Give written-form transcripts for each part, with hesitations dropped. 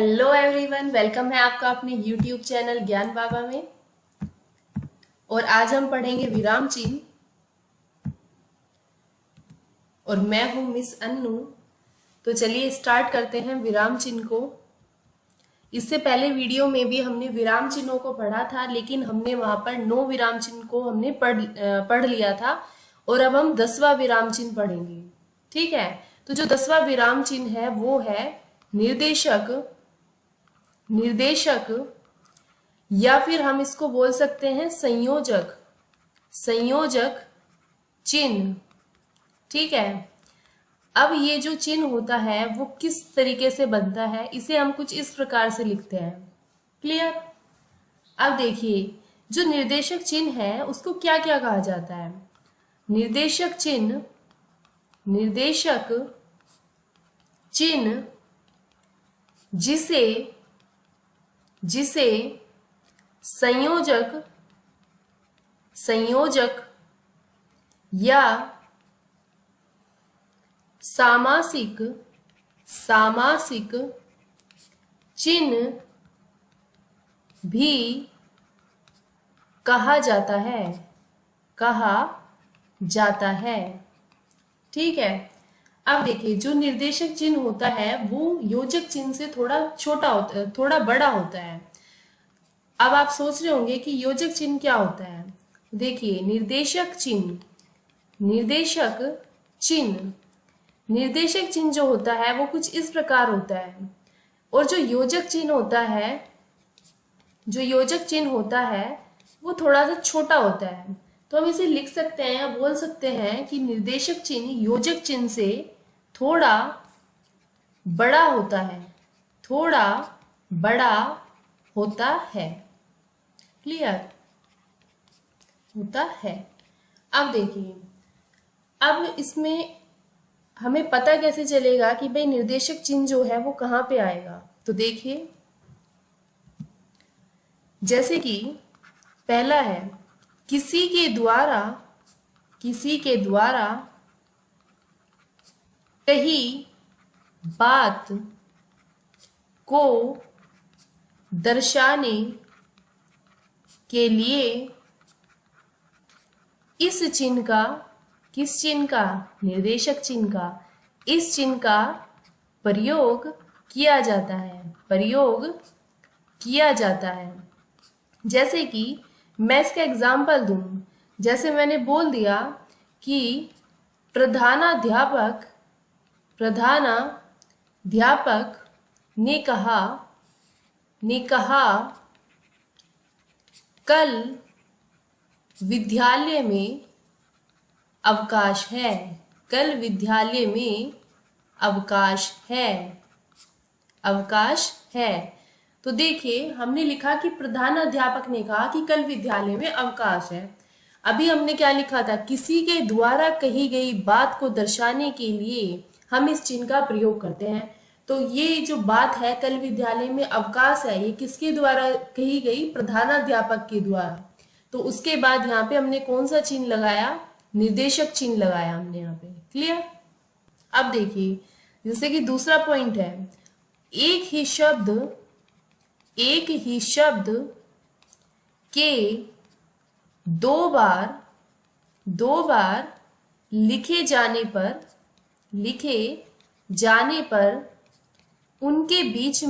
Hello everyone, welcome है आपका अपने यूट्यूब चैनल ज्ञान बाबा में। और आज हम पढ़ेंगे विराम चिन्ह। और मैं हूं मिस अन्नू। तो चलिए स्टार्ट करते हैं विराम चिन्ह को। इससे पहले वीडियो में भी हमने विराम चिन्हों को पढ़ा था, लेकिन हमने वहां पर 9 विराम चिन्ह को हमने पढ़ लिया था। और अब हम 10वां विराम चिन्ह पढ़ेंगे। ठीक है, तो जो 10वां विराम चिन्ह है वो है निर्देशक या फिर हम इसको बोल सकते हैं संयोजक चिन्ह। ठीक है, अब ये जो चिन्ह होता है वो किस तरीके से बनता है, इसे हम कुछ इस प्रकार से लिखते हैं। क्लियर? अब देखिए, जो निर्देशक चिन्ह है उसको क्या क्या कहा जाता है। निर्देशक चिन्ह जिसे संयोजक या सामासिक चिन्ह भी कहा जाता है। ठीक है, अब देखिए, जो निर्देशक चिन्ह होता है वो योजक चिन्ह से थोड़ा बड़ा होता है। अब आप सोच रहे होंगे कि योजक चिन्ह क्या होता है। देखिए, निर्देशक चिन्ह जो होता है वो कुछ इस प्रकार होता है। और जो योजक चिन्ह होता है वो थोड़ा सा छोटा होता है। तो हम इसे लिख सकते हैं या बोल सकते हैं कि निर्देशक चिन्ह योजक चिन्ह से थोड़ा बड़ा होता है। क्लियर होता है। अब देखिए, अब इसमें हमें पता कैसे चलेगा कि भाई निर्देशक चिन्ह जो है वो कहाँ पे आएगा। तो देखिए, जैसे कि पहला है किसी के द्वारा कही बात को दर्शाने के लिए इस चिन्ह का, किस चिन्ह का, निर्देशक चिन्ह का, इस चिन्ह का प्रयोग किया जाता है। जैसे कि मैं इसका एग्जाम्पल दूं, जैसे मैंने बोल दिया कि प्रधानाध्यापक ने कहा कल विद्यालय में अवकाश है। तो देखिए, हमने लिखा कि प्रधानाध्यापक ने कहा कि कल विद्यालय में अवकाश है। अभी हमने क्या लिखा था, किसी के द्वारा कही गई बात को दर्शाने के लिए हम इस चिन्ह का प्रयोग करते हैं। तो ये जो बात है कल विद्यालय में अवकाश है, ये किसके द्वारा कही गई, प्रधानाध्यापक के द्वारा। तो उसके बाद यहाँ पे हमने कौन सा चिन्ह लगाया, निर्देशक चिन्ह लगाया हमने यहाँ पे। क्लियर? अब देखिए, जैसे कि दूसरा पॉइंट है, एक ही शब्द के दो बार लिखे जाने पर उनके बीच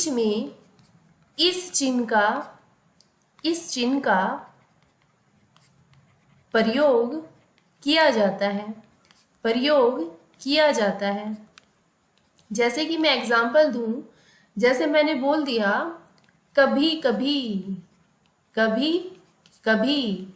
में इस चिन्ह का प्रयोग किया जाता है। जैसे कि मैं एग्जाम्पल दूं, जैसे मैंने बोल दिया कभी कभी,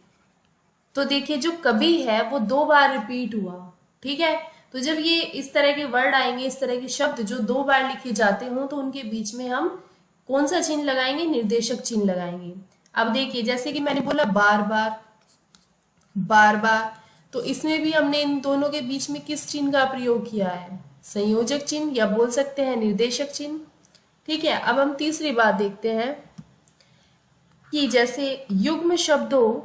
तो देखिए जो कभी है वो 2 बार रिपीट हुआ। ठीक है, तो जब ये इस तरह के वर्ड आएंगे, इस तरह के शब्द जो 2 बार लिखे जाते हों, तो उनके बीच में हम कौन सा चिन्ह लगाएंगे, निर्देशक चिन्ह लगाएंगे। अब देखिए, जैसे कि मैंने बोला बार बार, तो इसमें भी हमने इन दोनों के बीच में किस चिन्ह का प्रयोग किया है, संयोजक चिन्ह या बोल सकते हैं निर्देशक चिन्ह। ठीक है, अब हम तीसरी बात देखते हैं कि जैसे युग्म शब्दों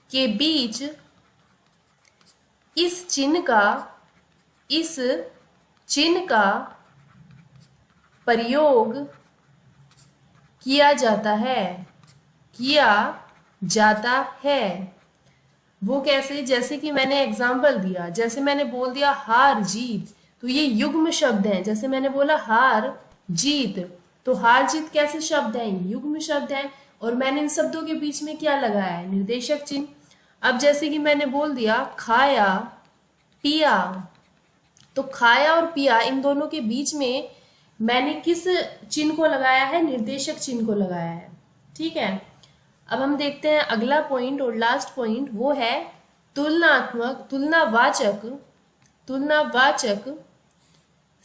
के बीच इस चिन्ह का प्रयोग किया जाता है। वो कैसे? जैसे कि मैंने एग्जाम्पल दिया, जैसे मैंने बोल दिया हार जीत, तो ये युग्म शब्द हैं। जैसे मैंने बोला हार जीत, तो हार जीत कैसे शब्द हैं? युग्म शब्द हैं। और मैंने इन शब्दों के बीच में क्या लगाया है? निर्देशक चिन्ह। अब जैसे कि मैंने बोल दिया खाया पिया, तो खाया और पिया इन दोनों के बीच में मैंने किस चिन्ह को लगाया है? निर्देशक चिन्ह को लगाया है। ठीक है, अब हम देखते हैं अगला पॉइंट और लास्ट पॉइंट, वो है तुलनावाचक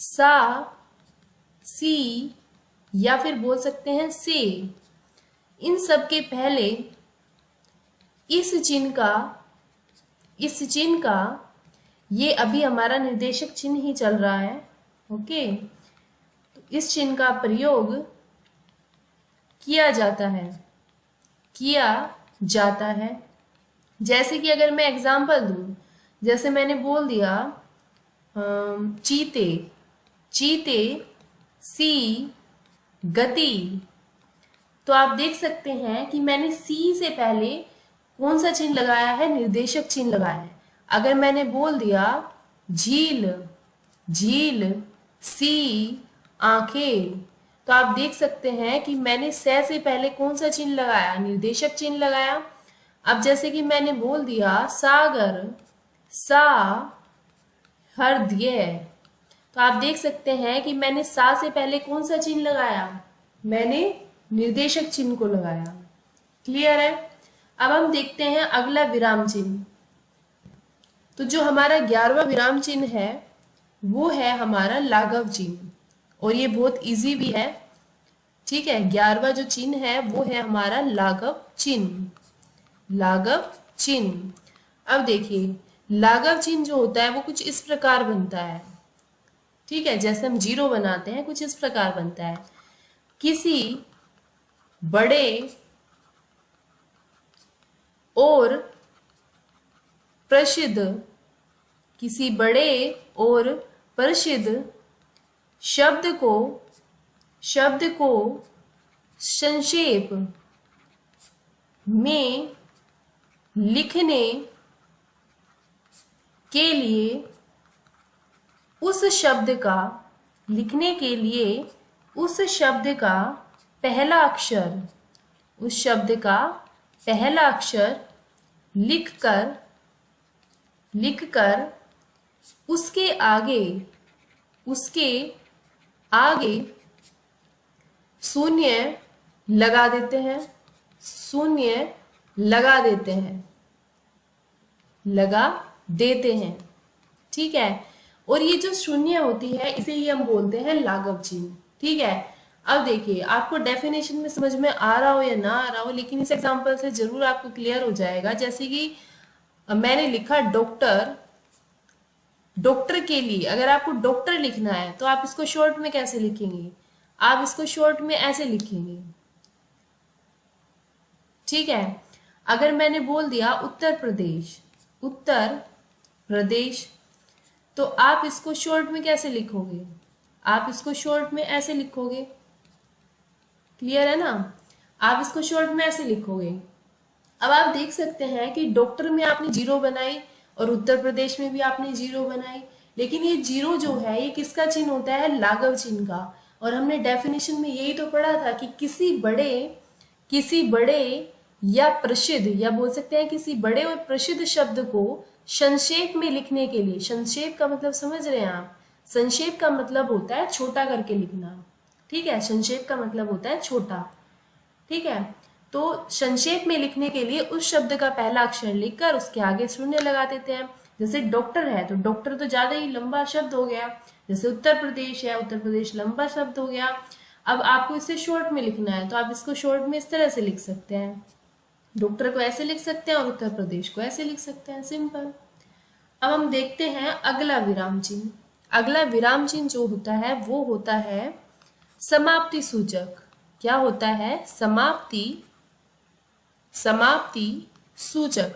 सा, सी या फिर बोल सकते हैं से। इन सब के पहले इस चिन्ह का ये अभी हमारा निर्देशक चिन्ह ही चल रहा है। ओके, तो इस चिन्ह का प्रयोग किया जाता है। जैसे कि अगर मैं एग्जाम्पल दूं, जैसे मैंने बोल दिया चीते सी गति, तो आप देख सकते हैं कि मैंने सी से पहले कौन सा चिन्ह लगाया है? निर्देशक चिन्ह लगाया है। अगर मैंने बोल दिया झील सी आंखें, तो आप देख सकते हैं कि मैंने से पहले कौन सा चिन्ह लगाया? निर्देशक चिन्ह लगाया। अब जैसे कि मैंने बोल दिया सागर सा हृदय, तो आप देख सकते हैं कि मैंने सा से पहले कौन सा चिन्ह लगाया? मैंने निर्देशक चिन्ह को लगाया। क्लियर है? अब हम देखते हैं अगला विराम चिन्ह। तो जो हमारा 11वां विराम चिन्ह है वो है हमारा लाघव चिन्ह, और ये बहुत इजी भी है। ठीक है, 11वां जो चिन्ह है वो है हमारा लाघव चिन्ह। अब देखिए, लाघव चिन्ह जो होता है वो कुछ इस प्रकार बनता है। ठीक है, जैसे हम जीरो बनाते हैं, कुछ इस प्रकार बनता है। किसी बड़े और प्रसिद्ध शब्द को संक्षेप में लिखने के लिए उस शब्द का पहला अक्षर लिखकर उसके आगे शून्य लगा देते हैं। ठीक है, और ये जो शून्य होती है इसे ही हम बोलते हैं लाघव चिन्ह। ठीक है, अब देखिए, आपको डेफिनेशन में समझ में आ रहा हो या ना आ रहा हो, लेकिन इस एग्जांपल से जरूर आपको क्लियर हो जाएगा। जैसे कि मैंने लिखा डॉक्टर के लिए, अगर आपको डॉक्टर लिखना है तो आप इसको शॉर्ट में कैसे लिखेंगे? आप इसको शॉर्ट में ऐसे लिखेंगे। ठीक है, अगर मैंने बोल दिया उत्तर प्रदेश, तो आप इसको शॉर्ट में कैसे लिखोगे? आप इसको शॉर्ट में ऐसे लिखोगे। क्लियर है ना? आप इसको शॉर्ट में ऐसे लिखोगे। अब आप देख सकते हैं कि डॉक्टर में आपने जीरो बनाई और उत्तर प्रदेश में भी आपने जीरो बनाई, लेकिन ये जीरो जो है ये किसका चिन्ह होता है? लाघव चिन्ह का। और हमने डेफिनेशन में यही तो पढ़ा था कि किसी बड़े या प्रसिद्ध, या बोल सकते हैं किसी बड़े और प्रसिद्ध शब्द को संक्षेप में लिखने के लिए, संक्षेप का मतलब समझ रहे हैं आप? संक्षेप का मतलब होता है छोटा करके लिखना। ठीक है, संक्षेप का मतलब होता है छोटा। ठीक है, तो संक्षेप में लिखने के लिए उस शब्द का पहला अक्षर लिखकर उसके आगे शून्य लगा देते हैं। जैसे डॉक्टर है तो डॉक्टर तो ज्यादा ही लंबा शब्द हो गया। जैसे उत्तर प्रदेश है, उत्तर प्रदेश लंबा शब्द हो गया। अब आपको इसे शॉर्ट में लिखना है तो आप इसको शॉर्ट में इस तरह से लिख सकते हैं। डॉक्टर को ऐसे लिख सकते हैं और उत्तर प्रदेश को ऐसे लिख सकते हैं, सिंपल। अब हम देखते हैं अगला विराम चिन्ह। अगला विराम चिन्ह जो होता है वो होता है समाप्ति सूचक। क्या होता है? समाप्ति सूचक।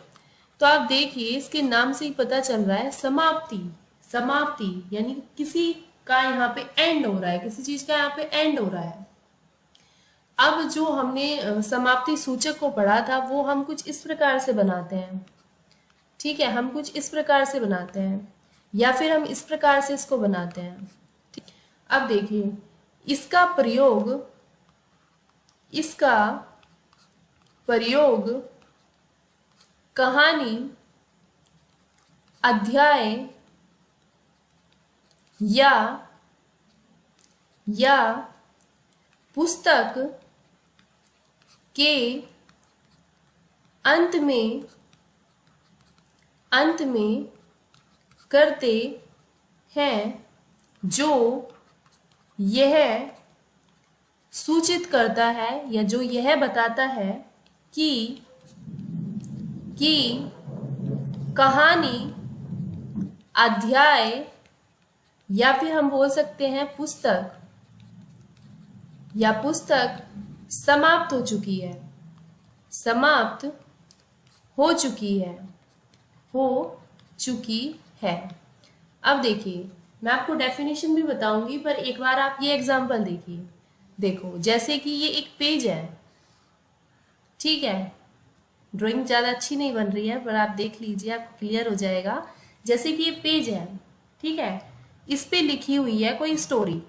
तो तो आप देखिए इसके नाम से ही पता चल रहा है समाप्ति। समाप्ति यानी किसी का यहाँ पे एंड हो रहा है, किसी चीज का यहाँ पे एंड हो रहा है। अब जो हमने समाप्ति सूचक को पढ़ा था वो हम कुछ इस प्रकार से बनाते हैं, ठीक है, हम कुछ इस प्रकार से बनाते हैं या फिर हम इस प्रकार से इसको बनाते हैं। अब देखिए इसका प्रयोग कहानी, अध्याय या पुस्तक के अंत में करते हैं, जो यह सूचित करता है या जो यह बताता है कि कहानी, अध्याय या फिर हम बोल सकते हैं पुस्तक समाप्त हो चुकी है, समाप्त हो चुकी है। अब देखिए मैं आपको डेफिनेशन भी बताऊंगी, पर एक बार आप ये एग्जांपल देखिए। देखो जैसे कि ये एक पेज है, ठीक है, ड्राइंग ज़्यादा अच्छी नहीं बन रही है पर आप देख लीजिए, आपको क्लियर हो जाएगा। जैसे कि ये पेज है, ठीक है, इस पे लिखी हुई है कोई स्टोरी,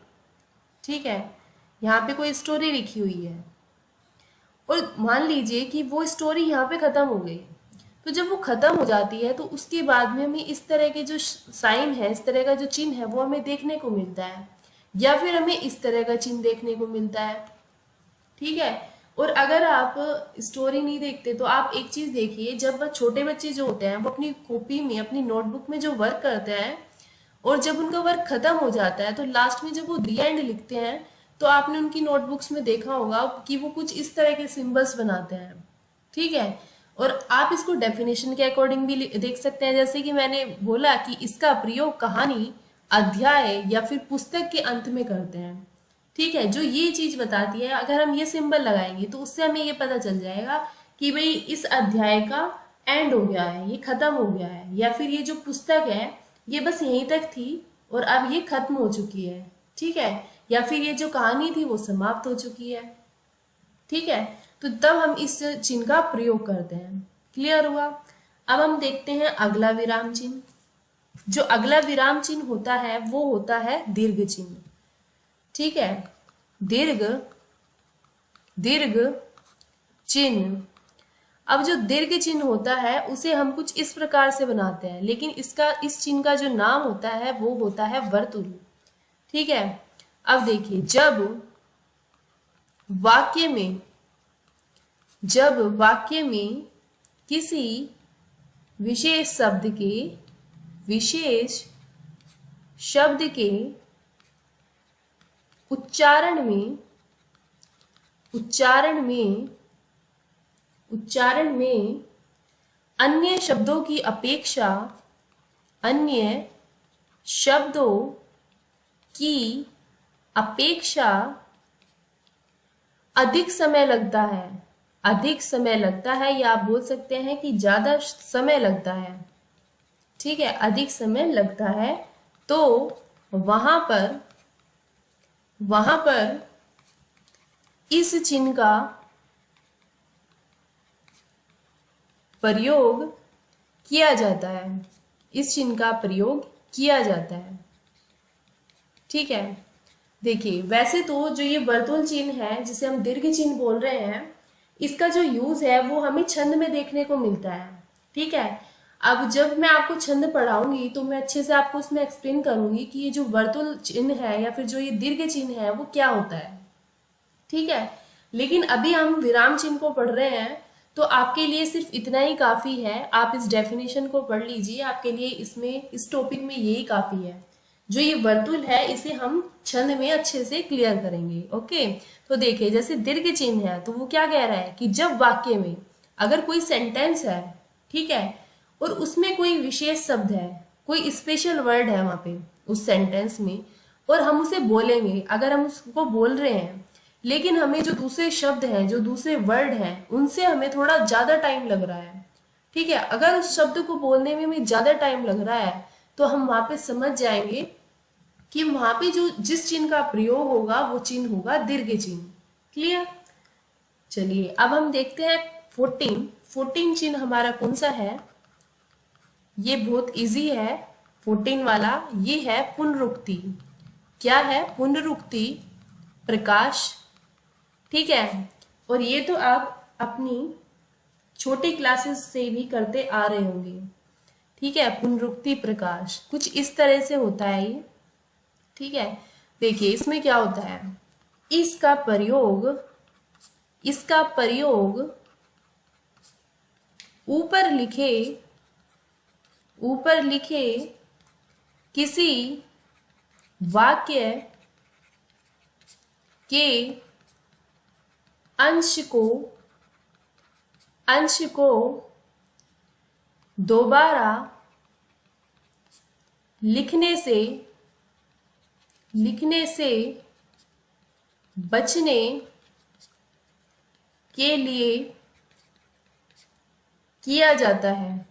ठीक है, यहाँ पे कोई स्टोरी लिखी हुई है और मान लीजिए कि वो स्टोरी यहाँ पे ख़त्म हो गई। तो जब वो ख़त्म हो जाती है तो उसके बाद में हमें इस तरह के जो साइन है, इस तरह का जो चिन्ह है वो हमें देखने को मिलता है, या फिर हमें इस तरह का चिन्ह देखने को मिलता है, ठीक है। और अगर आप स्टोरी नहीं देखते तो आप एक चीज़ देखिए, जब छोटे बच्चे जो होते हैं वो अपनी कॉपी में, अपनी नोटबुक में जो वर्क करते हैं और जब उनका वर्क खत्म हो जाता है तो लास्ट में जब वो दी एंड लिखते हैं तो आपने उनकी नोटबुक्स में देखा होगा कि वो कुछ इस तरह के सिंबल्स बनाते हैं, ठीक है। और आप इसको डेफिनेशन के अकॉर्डिंग भी देख सकते हैं, जैसे कि मैंने बोला कि इसका प्रयोग कहानी, अध्याय या फिर पुस्तक के अंत में करते हैं, ठीक है। जो ये चीज बताती है, अगर हम ये सिंबल लगाएंगे तो उससे हमें ये पता चल जाएगा कि भाई इस अध्याय का एंड हो गया है, ये खत्म हो गया है, या फिर ये जो पुस्तक है ये बस यहीं तक थी और अब ये खत्म हो चुकी है, ठीक है, या फिर ये जो कहानी थी वो समाप्त हो चुकी है, ठीक है। तो तब हम इस चिन्ह का प्रयोग करते हैं। क्लियर हुआ? अब हम देखते हैं अगला विराम चिन्ह। जो अगला विराम चिन्ह होता है वो होता है दीर्घ चिन्ह, ठीक है, दीर्घ चिन्ह। अब जो दीर्घ चिन्ह होता है उसे हम कुछ इस प्रकार से बनाते हैं, लेकिन इस चिन्ह का जो नाम होता है वो होता है वर्तुल, ठीक है। अब देखिए जब वाक्य में किसी विशेष शब्द के उच्चारण में अन्य शब्दों की अपेक्षा अधिक समय लगता है, या आप बोल सकते हैं कि ज्यादा समय लगता है, ठीक है, अधिक समय लगता है, तो वहां पर इस चिन्ह का प्रयोग किया जाता है, ठीक है। देखिए वैसे तो जो ये वर्तुल चिन्ह है जिसे हम दीर्घ चिन्ह बोल रहे हैं, इसका जो यूज है वो हमें छंद में देखने को मिलता है, ठीक है। अब जब मैं आपको छंद पढ़ाऊंगी तो मैं अच्छे से आपको उसमें एक्सप्लेन करूंगी कि ये जो वर्तुल चिन्ह है या फिर जो ये दीर्घ चिन्ह है वो क्या होता है, ठीक है। लेकिन अभी हम विराम चिन्ह को पढ़ रहे हैं तो आपके लिए सिर्फ इतना ही काफी है, आप इस डेफिनेशन को पढ़ लीजिए, आपके लिए इस टॉपिक में यही काफी है। जो ये वर्तुल है इसे हम छंद में अच्छे से क्लियर करेंगे, ओके। तो देखिए जैसे दीर्घ चिन्ह है तो वो क्या कह रहा है कि जब वाक्य में अगर कोई सेंटेंस है, ठीक है, और उसमें कोई विशेष शब्द है, कोई स्पेशल वर्ड है वहां पे उस सेंटेंस में, और हम उसे बोलेंगे, अगर हम उसको बोल रहे हैं लेकिन हमें जो दूसरे शब्द हैं, जो दूसरे वर्ड हैं, उनसे हमें थोड़ा ज्यादा टाइम लग रहा है, ठीक है, अगर उस शब्द को बोलने में हमें ज्यादा टाइम लग रहा है तो हम वहां पे समझ जाएंगे कि वहां पे जो जिस चिन्ह का प्रयोग होगा वो चिन्ह होगा दीर्घ चिन्ह। क्लियर? चलिए अब हम देखते हैं 14 चिन्ह हमारा कौन सा है। ये बहुत इजी है 14 वाला, ये है पुनरुक्ति। क्या है? पुनरुक्ति प्रकाश। ठीक है, और ये तो आप अपनी छोटी क्लासेस से भी करते आ रहे होंगे। ठीक है, पुनरुक्ति प्रकाश कुछ इस तरह से होता है ये। ठीक है, देखिए इसमें क्या होता है, इसका प्रयोग ऊपर लिखे किसी वाक्य के अंश को दोबारा लिखने से बचने के लिए किया जाता है।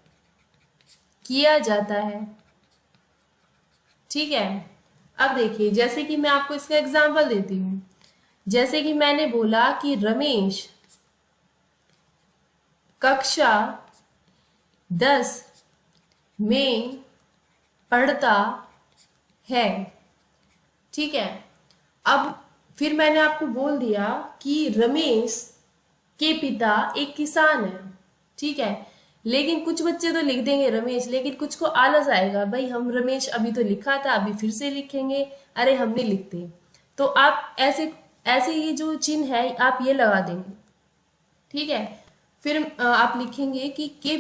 ठीक है, अब देखिए जैसे कि मैं आपको इसका एग्जांपल देती हूँ। जैसे कि मैंने बोला कि रमेश कक्षा 10 में पढ़ता है। ठीक है, अब फिर मैंने आपको बोल दिया कि रमेश के पिता एक किसान है। ठीक है, लेकिन कुछ बच्चे तो लिख देंगे रमेश, लेकिन कुछ को आलस आएगा, भाई हम रमेश अभी तो लिखा था, अभी फिर से लिखेंगे, अरे हम नहीं लिखते। तो आप ऐसे ये जो चिन्ह है आप ये लगा देंगे। ठीक है, फिर आप लिखेंगे कि के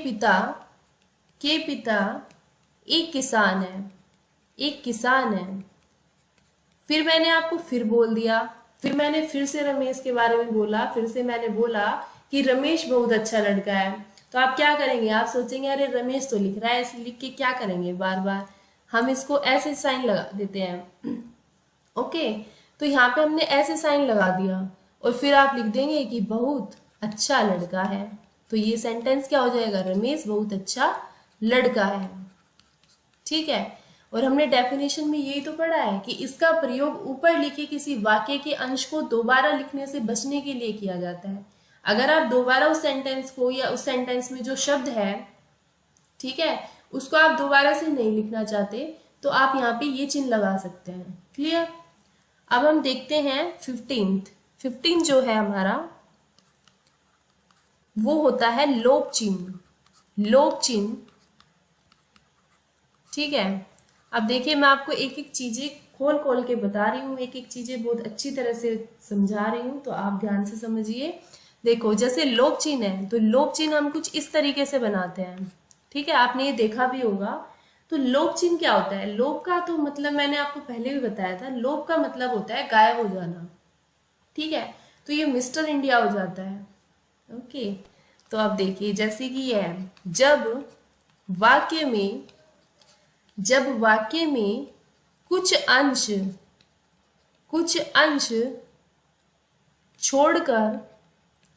पिता एक किसान है। फिर मैंने आपको फिर बोल दिया, फिर मैंने फिर से रमेश के बारे में बोला, फिर से मैंने बोला कि रमेश बहुत अच्छा लड़का है। तो आप क्या करेंगे, आप सोचेंगे अरे रमेश तो लिख रहा है, ऐसे लिख के क्या करेंगे बार बार, हम इसको ऐसे साइन लगा देते हैं। ओके, तो यहाँ पे हमने ऐसे साइन लगा दिया और फिर आप लिख देंगे कि बहुत अच्छा लड़का है। तो ये सेंटेंस क्या हो जाएगा, रमेश बहुत अच्छा लड़का है। ठीक है, और हमने डेफिनेशन में यही तो पढ़ा है कि इसका प्रयोग ऊपर लिखे किसी वाक्य के अंश को दोबारा लिखने से बचने के लिए किया जाता है। अगर आप दोबारा उस सेंटेंस को या उस सेंटेंस में जो शब्द है, ठीक है, उसको आप दोबारा से नहीं लिखना चाहते तो आप यहाँ पे ये चिन्ह लगा सकते हैं। क्लियर? अब हम देखते हैं 15 जो है हमारा वो होता है लोप चिन्ह। ठीक है, अब देखिए मैं आपको एक एक चीजें खोल के बता रही हूँ, एक एक चीजें बहुत अच्छी तरह से समझा रही हूँ, तो आप ध्यान से समझिए। देखो जैसे लोप चिन्ह है, तो लोप चिन्ह हम कुछ इस तरीके से बनाते हैं। ठीक है, आपने ये देखा भी होगा। तो लोप चिन्ह क्या होता है, लोप का तो मतलब मैंने आपको पहले भी बताया था, लोप का मतलब होता है गायब हो जाना। ठीक है, तो ये मिस्टर इंडिया हो जाता है। ओके, तो अब देखिए जैसे कि ये है, जब वाक्य में कुछ अंश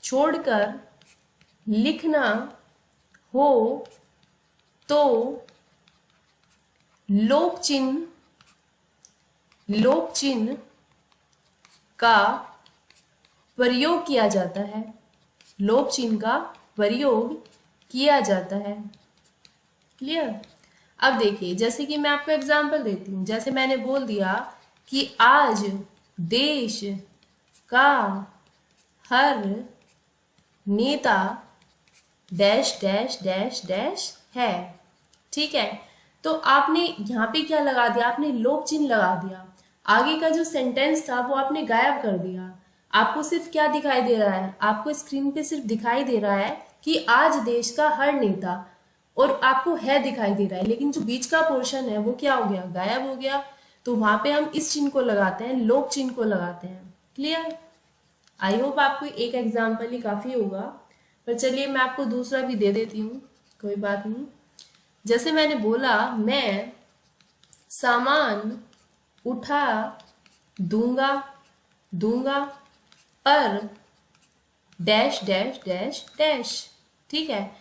छोड़कर लिखना हो तो लोप चिन्ह का प्रयोग किया जाता है। लोप चिन्ह का प्रयोग किया जाता है। क्लियर? अब देखिए जैसे कि मैं आपको एग्जांपल देती हूँ, जैसे मैंने बोल दिया कि आज देश का हर नेता डैश डैश डैश डैश है। ठीक है, तो आपने यहाँ पे क्या लगा दिया, आपने लोप चिन्ह लगा दिया। आगे का जो सेंटेंस था वो आपने गायब कर दिया। आपको सिर्फ क्या दिखाई दे रहा है, आपको स्क्रीन पे सिर्फ दिखाई दे रहा है कि आज देश का हर नेता, और आपको है दिखाई दे रहा है, लेकिन जो बीच का पोर्शन है वो क्या हो गया, गायब हो गया। तो वहां पे हम इस चिन्ह को लगाते हैं, लोप चिन्ह को लगाते हैं। क्लियर? आई होप आपको एक एग्जाम्पल ही काफी होगा, पर चलिए मैं आपको दूसरा भी दे देती हूँ, कोई बात नहीं। जैसे मैंने बोला, मैं सामान उठा दूंगा पर डैश डैश डैश डैश। ठीक है,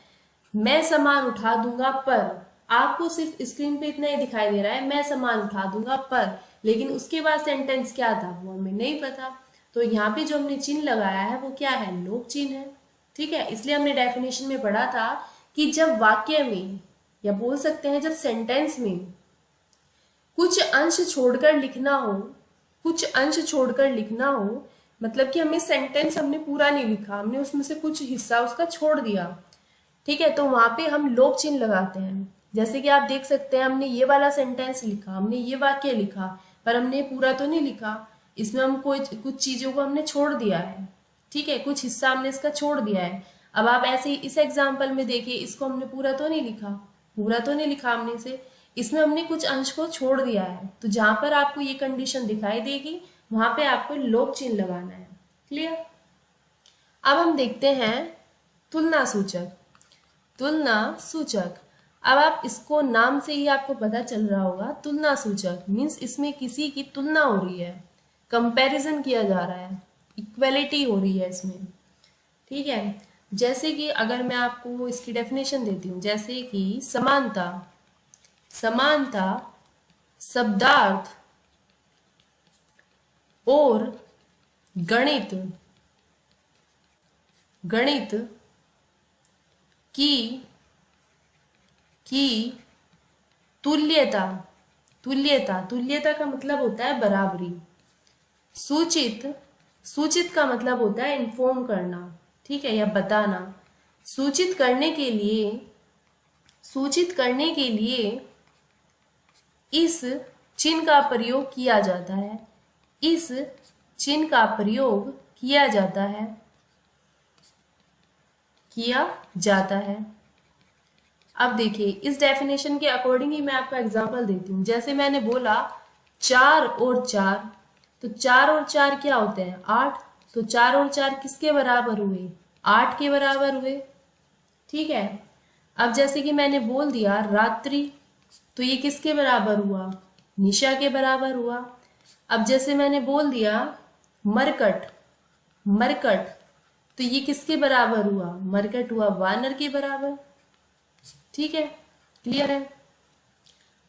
मैं सामान उठा दूंगा पर, आपको सिर्फ स्क्रीन पे इतना ही दिखाई दे रहा है, मैं सामान उठा दूंगा पर, लेकिन उसके बाद सेंटेंस क्या था वो हमें नहीं पता। तो यहाँ पे जो हमने चिन्ह लगाया है वो क्या है, लोप चिन्ह है। ठीक है, इसलिए हमने डेफिनेशन में पढ़ा था कि जब वाक्य में, या बोल सकते हैं जब सेंटेंस में कुछ अंश छोड़कर लिखना हो, कुछ अंश छोड़कर लिखना हो, मतलब कि हमें सेंटेंस हमने पूरा नहीं लिखा, हमने उसमें से कुछ हिस्सा उसका छोड़ दिया। ठीक है, तो वहां पे हम लोप चिन्ह लगाते हैं। जैसे कि आप देख सकते हैं हमने ये वाला सेंटेंस लिखा, हमने ये वाक्य लिखा, पर हमने पूरा तो नहीं लिखा, इसमें हम कुछ चीजों को हमने छोड़ दिया है। ठीक है, कुछ हिस्सा हमने इसका छोड़ दिया है। अब आप ऐसे ही इस एग्जाम्पल में देखिए, इसको हमने पूरा तो नहीं लिखा, पूरा तो नहीं लिखा हमने इसे, इसमें हमने कुछ अंश को छोड़ दिया है। तो जहां पर आपको ये कंडीशन दिखाई देगी वहां पे आपको लोप चिन्ह लगाना है। क्लियर। अब हम देखते हैं तुलना सूचक। तुलना सूचक, अब आप इसको नाम से ही आपको पता चल रहा होगा, तुलना सूचक मीन्स इसमें किसी की तुलना हो रही है, कंपैरिजन किया जा रहा है, इक्वलिटी हो रही है इसमें। ठीक है, जैसे कि अगर मैं आपको इसकी डेफिनेशन देती हूँ, जैसे कि समानता, समानता शब्दार्थ और गणित, गणित की तुल्यता, तुल्यता, तुल्यता का मतलब होता है बराबरी। सूचित, सूचित का मतलब होता है इन्फॉर्म करना, ठीक है, या बताना। सूचित करने के लिए, सूचित करने के लिए इस चिन्ह का प्रयोग किया जाता है, इस चिन्ह का प्रयोग किया जाता है, किया जाता है। अब देखिए इस डेफिनेशन के अकॉर्डिंग ही मैं आपको एग्जांपल देती हूँ। जैसे मैंने बोला 4 और 4, तो 4 और 4 क्या होते हैं, 8। तो 4 और 4 किसके बराबर हुए, 8 के बराबर हुए। ठीक है, अब जैसे कि मैंने बोल दिया रात्रि, तो ये किसके बराबर हुआ, निशा के बराबर हुआ। अब जैसे मैंने बोल दिया मरकट, मरकट, तो ये किसके बराबर हुआ, मरकट हुआ वानर के बराबर। ठीक है, क्लियर है।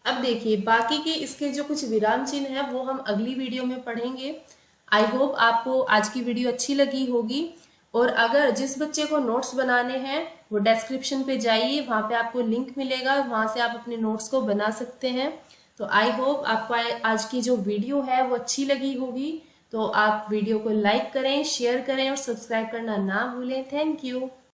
अब देखिए बाकी के इसके जो कुछ विराम चिन्ह है वो हम अगली वीडियो में पढ़ेंगे। आई होप आपको आज की वीडियो अच्छी लगी होगी, और अगर जिस बच्चे को नोट्स बनाने हैं वो डिस्क्रिप्शन पे जाइए, वहां पे आपको लिंक मिलेगा, वहां से आप अपने नोट्स को बना सकते हैं। तो आई होप आपको आज की जो वीडियो है वो अच्छी लगी होगी। तो आप वीडियो को लाइक करें, शेयर करें और सब्सक्राइब करना ना भूलें। Thank you.